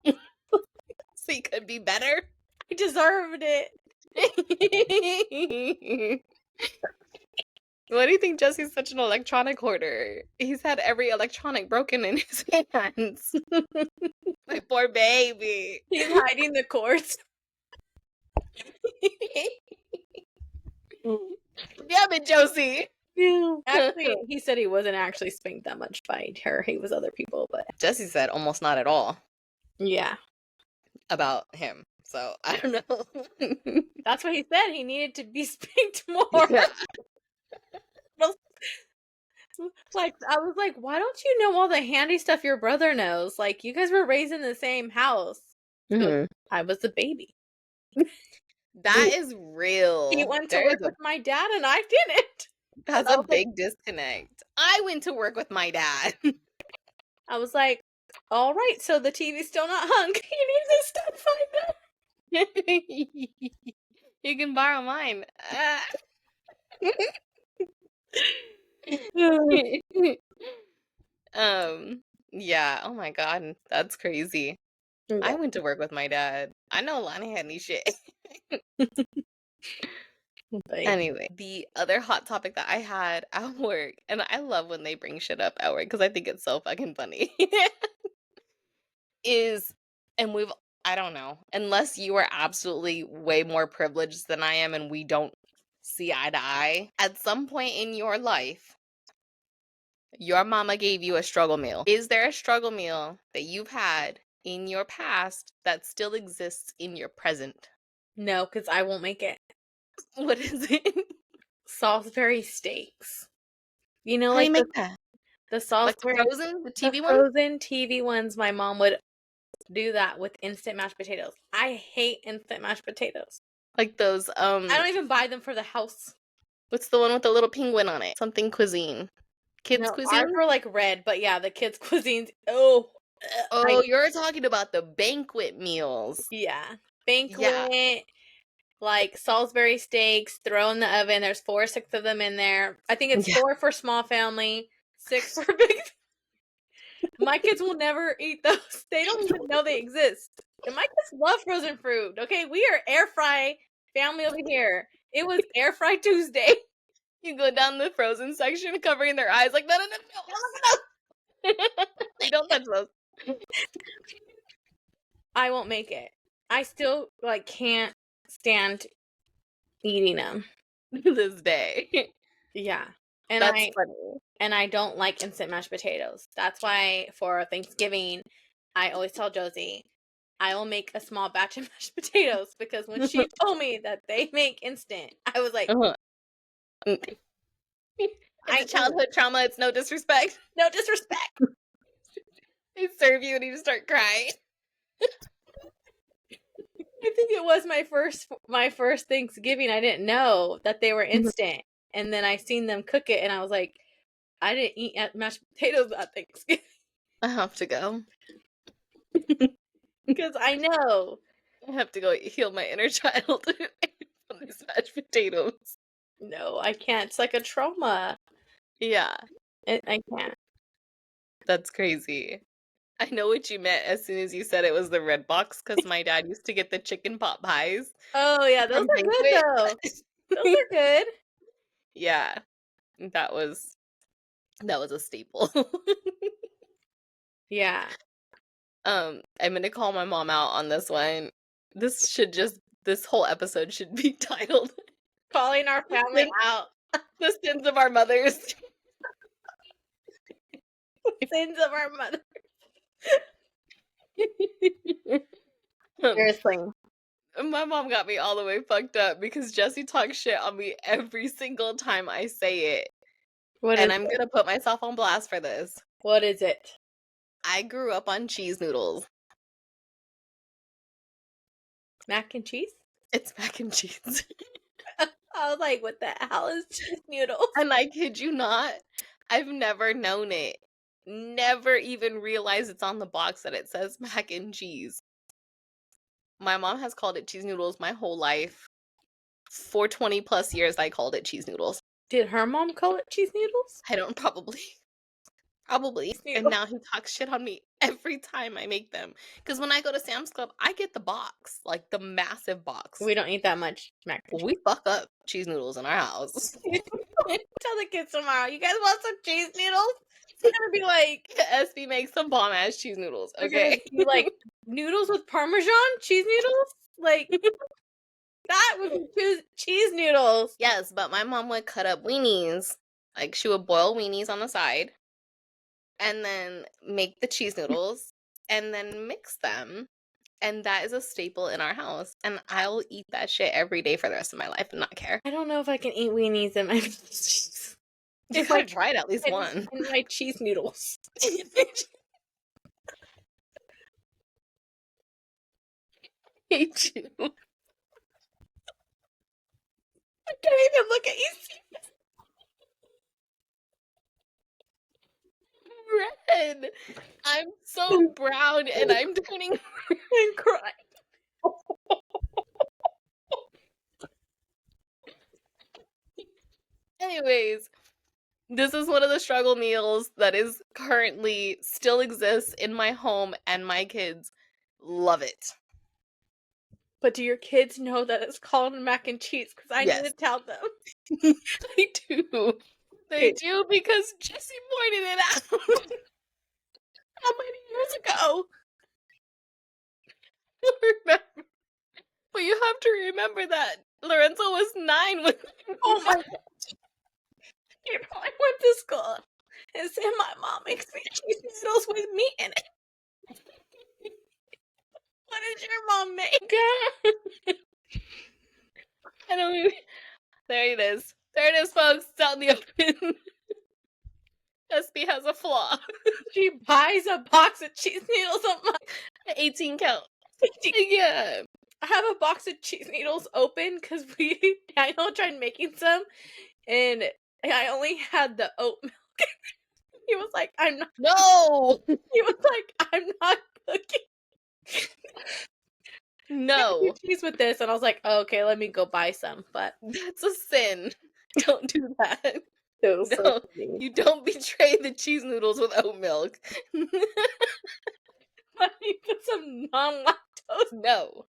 So you could be better. I deserved it. Why do you think Jesse's such an electronic hoarder? He's had every electronic broken in his hands. My poor baby. He's hiding the cords. Damn it, Josie. Actually, he said he wasn't actually spanked that much by her. He was other people, but Jesse said almost not at all yeah. about him. So I don't know. That's what he said. He needed to be spanked more. Yeah. Like, I was like, why don't you know all the handy stuff your brother knows? Like, you guys were raised in the same house. So I was the baby. That is He real. went to work with my dad and I didn't. That's I a was like, big disconnect. I went to work with my dad. I was like, all right, so the TV's still not hung. You need to stop finding. You can borrow mine. Yeah. Oh my god, that's crazy. I went to work with my dad. I know Lonnie had any shit. Anyway, the other hot topic that I had at work, and I love when they bring shit up at work because I think it's so fucking funny, is, and I don't know, unless you are absolutely way more privileged than I am and we don't see eye to eye, at some point in your life, your mama gave you a struggle meal. Is there a struggle meal that you've had in your past that still exists in your present? No, because I won't make it. What is it? Salisbury steaks. You know, How do like you make that? the Like the Salisbury, frozen, the the TV one? frozen TV ones. My mom would do that with instant mashed potatoes. I hate instant mashed potatoes. Like those, I don't even buy them for the house. what's the one with the little penguin on it? Something cuisine. Kids No, ours cuisine? were like red, but yeah, the kids' cuisines. Oh, Oh, you're talking about the banquet meals. yeah, Yeah. banquet, like Salisbury steaks, throw in the oven. There's 4 or 6 of them in there. I think it's Yeah. 4 for small family, 6 for big. My kids will never eat those. They don't even know they exist. And my kids love frozen fruit. Okay, we are air fry family over here. It was air fry Tuesday. You go down the frozen section covering their eyes like, no, no, no, no, no, no, no. We don't touch those. I won't make it. I still like can't stand eating them. This day. Yeah. And That's funny. I don't like instant mashed potatoes. That's why for Thanksgiving, I always tell Josie, I will make a small batch of mashed potatoes because when she told me that they make instant, I was like, It's a childhood trauma. It's no disrespect. No disrespect. They serve you and you just start crying. I think it was my first Thanksgiving. I didn't know that they were instant, and then I seen them cook it, and I was like, I didn't eat mashed potatoes at Thanksgiving. I have to go. Because I know. I have to go heal my inner child from these mashed potatoes. No, I can't. It's like a trauma. Yeah. I can't. That's crazy. I know what you meant as soon as you said it was the red box, because my dad used to get the chicken pot pies. Oh, yeah, those are good, though. Those are good. Yeah. That was a staple. Yeah. I'm gonna call my mom out on this one. This whole episode should be titled Calling our family out. The Sins of Our Mothers. Sins of our mother. Seriously. My mom got me all the way fucked up because Jessie talks shit on me every single time I say it. What is And I'm gonna put myself on blast for this. What is it? I grew up on cheese noodles. Mac and cheese? It's mac and cheese. I was like, what the hell is cheese noodles? And I kid you not, I've never known it. Never even realized it's on the box that it says mac and cheese. My mom has called it cheese noodles my whole life. For 20 plus years, I called it cheese noodles. Did her mom call it cheese noodles? I don't probably. Probably. And now he talks shit on me every time I make them. Because when I go to Sam's Club, I get the box, like the massive box. We don't eat that much mac and cheese. We fuck up cheese noodles in our house. Tell the kids tomorrow, you guys want some cheese noodles? It's gonna be like Espy makes some bomb ass cheese noodles. Okay. Be like noodles with Parmesan cheese noodles? Like that would be cheese noodles. Yes, but my mom would cut up weenies. Like she would boil weenies on the side. And then make the cheese noodles. And then mix them. And that is a staple in our house. And I'll eat that shit every day for the rest of my life and not care. I don't know if I can eat weenies in my cheese. You gotta try it at least one. In my cheese noodles. Hate you. I can't even look at you. Red. I'm so brown and I'm turning and crying. Anyways, this is one of the struggle meals that is currently still exists in my home and my kids love it. But do your kids know that it's called mac and cheese? Because I need to tell them. They do. They do because Jessie pointed it out. How many years ago? Remember. But you have to remember that Lorenzo was 9 when. Oh my God. You probably went to school and said my mom makes me cheese noodles with meat in it. What does your mom make? I don't even. There it is. There it is, folks. It's out in the open. Espy has a flaw. She buys a box of cheese noodles on my 18 count. Yeah. I have a box of cheese noodles open because Daniel tried making some and I only had the oat milk. He was like, I'm not. No! He was like, I'm not cooking. No. Cheese with this. And I was like, oh, okay, let me go buy some. But that's a sin. Don't do that. No, so you don't betray the cheese noodles with oat milk. Let me put some non-lactose. No.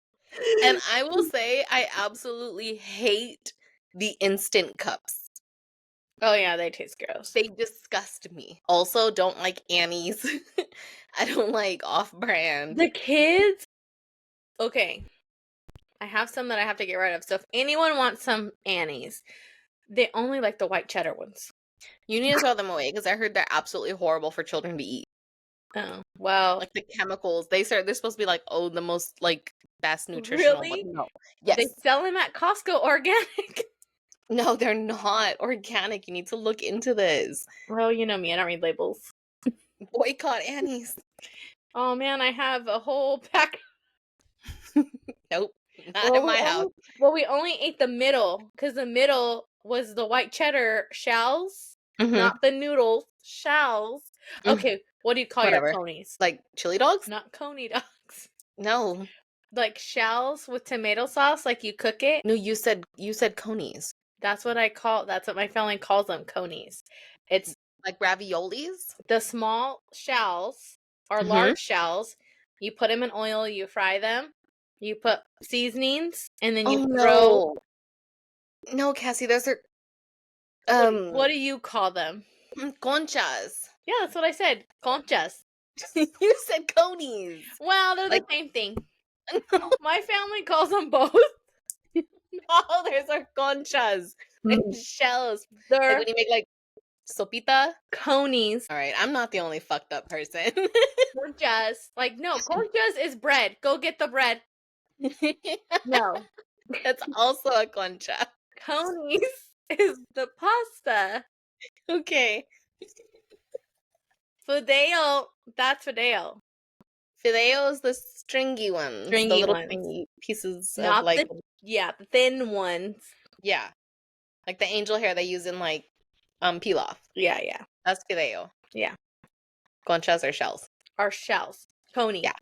And I will say, I absolutely hate the instant cups. Oh yeah, they taste gross. They disgust me. Also, don't like Annie's. I don't like off-brand. The kids. Okay. I have some that I have to get rid of. So if anyone wants some Annie's, they only like the white cheddar ones. You need to throw them away because I heard they're absolutely horrible for children to eat. Oh, well. Like the chemicals. They're supposed to be like, oh, the most like best nutritional. Really? No. Yes. They sell them at Costco organic. No, they're not organic. You need to look into this. Well, you know me. I don't read labels. Boycott Annie's. Oh, man. I have a whole pack. Nope. Not in my house. Well, we only ate the middle because the middle was the white cheddar shells, not the noodles. Shells. Okay, what do you call your conies? Like chili dogs? Not coney dogs. No. Like shells with tomato sauce, like you cook it? No, you said conies. That's what my family calls them, conies. It's like raviolis? The small shells or large shells. You put them in oil, you fry them, you put seasonings, and then you throw. No, Cassie, those are. What do you call them? Conchas. Yeah, that's what I said. Conchas. You said conies. Well, they're the same thing. My family calls them both. No, there's our conchas. And shells. They're like when you make like sopita. Conies. All right, I'm not the only fucked up person. Conchas. Like, no, conchas is bread. Go get the bread. No. That's also a concha. Conies is the pasta. Okay. Fideo, that's fideo. Fideos, the stringy ones. The Stringy little ones. tiny pieces of Not like... the thin ones. Yeah. Like the angel hair they use in like pilaf. Yeah. That's fideo. Yeah. Conchas are shells. Our shells. Coney. Yeah.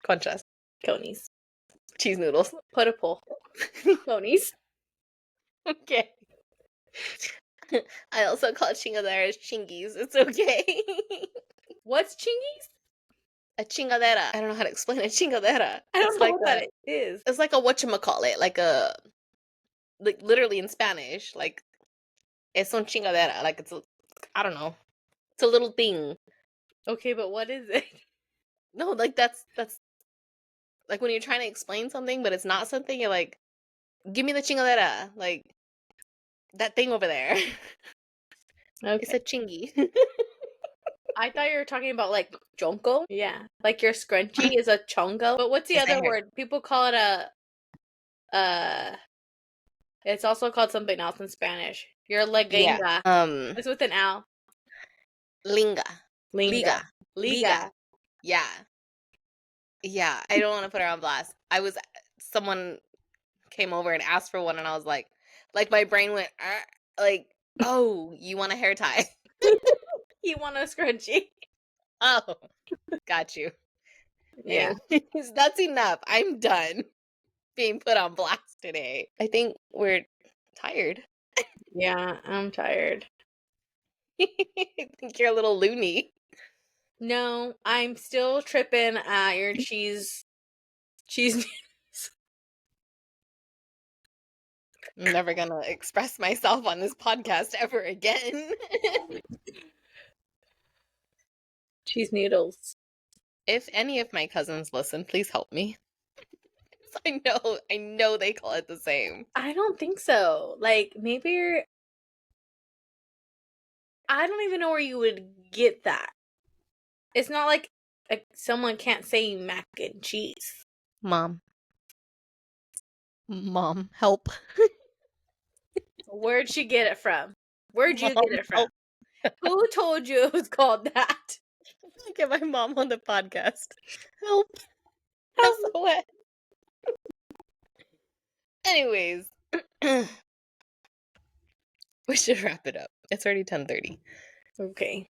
Conchas. Conies. Cheese noodles. Put-a-pull. Conies. Okay. I also call chingaderas chingies. It's okay. What's chingies? A chingadera. I don't know how to explain a chingadera. I don't know what that is. It's like a whatchamacallit, like literally in Spanish, like es un chingadera. Like I don't know. It's a little thing. Okay, but what is it? No, like that's like when you're trying to explain something, but it's not something, you're like, give me the chingadera. Like that thing over there. Okay. It's a chingy. I thought you were talking about like chonko. Yeah. Like your scrunchie is a chongo. But what's the It's a other hair. word? People call it it's also called something else in Spanish. Your legenga. Yeah. It's with an L. Linga. Liga. Yeah. Yeah. I don't want to put her on blast. Someone came over and asked for one, and I was like my brain went, like, oh, you want a hair tie? You want a scrunchie? Oh, got you. Yeah. Anyways, that's enough. I'm done being put on blast today. I think we're tired. Yeah, I'm tired. I think you're a little loony. No, I'm still tripping at your cheese. I'm never gonna express myself on this podcast ever again. Cheese noodles. If any of my cousins listen, please help me. I know they call it the same. I don't think so. Like, maybe I don't even know where you would get that. It's not like someone can't say mac and cheese. Mom, help. Where'd she get it from? Where'd you Mom, get it from? Who told you it was called that? Get my mom on the podcast. Help. Help. SOS. Anyways, we should wrap it up. It's already 10:30. Okay.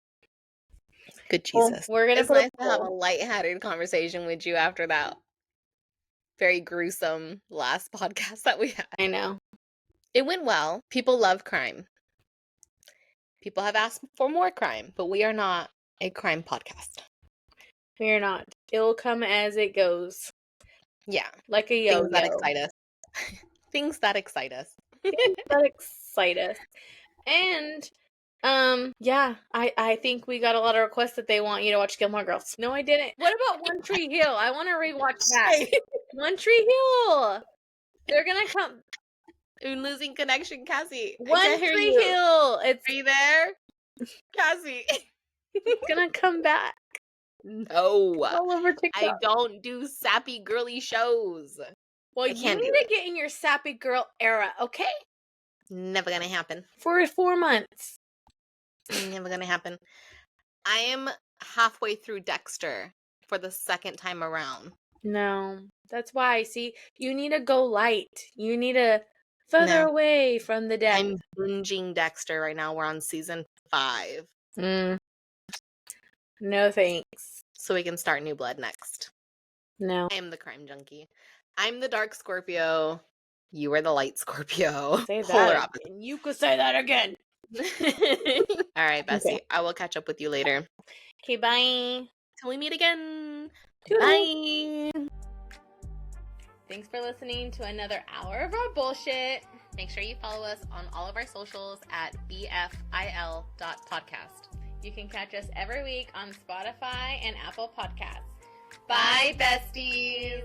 Good Jesus. Well, we're gonna it's nice to have a lighthearted conversation with you after that very gruesome last podcast that we had. I know. It went well. People love crime. People have asked for more crime, but we are not a crime podcast. We're not. It'll come as it goes. Yeah. Like a yo-yo. Things that excite us. Things that excite us. Things that excite us. And yeah, I think we got a lot of requests that they want you to watch Gilmore Girls. No, I didn't. What about One Tree Hill? I want to rewatch that. One Tree Hill. They're gonna come. I'm losing connection, Cassie. One Tree Hill. Are you there, Cassie? It's gonna come back. No. All over TikTok. I don't do sappy girly shows. Well, you need to get in your sappy girl era, okay? Never gonna happen. For 4 months. Never gonna happen. I am halfway through Dexter for the second time around. No. That's why, see, you need to go light. You need to further away from the death. I'm binging Dexter right now. We're on season 5. No thanks. So we can start New Blood next. No. I am the crime junkie. I'm the dark Scorpio. You are the light Scorpio. Say that again. You could say that again. All right, Bessie. Okay. I will catch up with you later. Okay, bye. Till we meet again. Bye. Thanks for listening to another hour of our bullshit. Make sure you follow us on all of our socials at bfil.podcast. You can catch us every week on Spotify and Apple Podcasts. Bye, besties.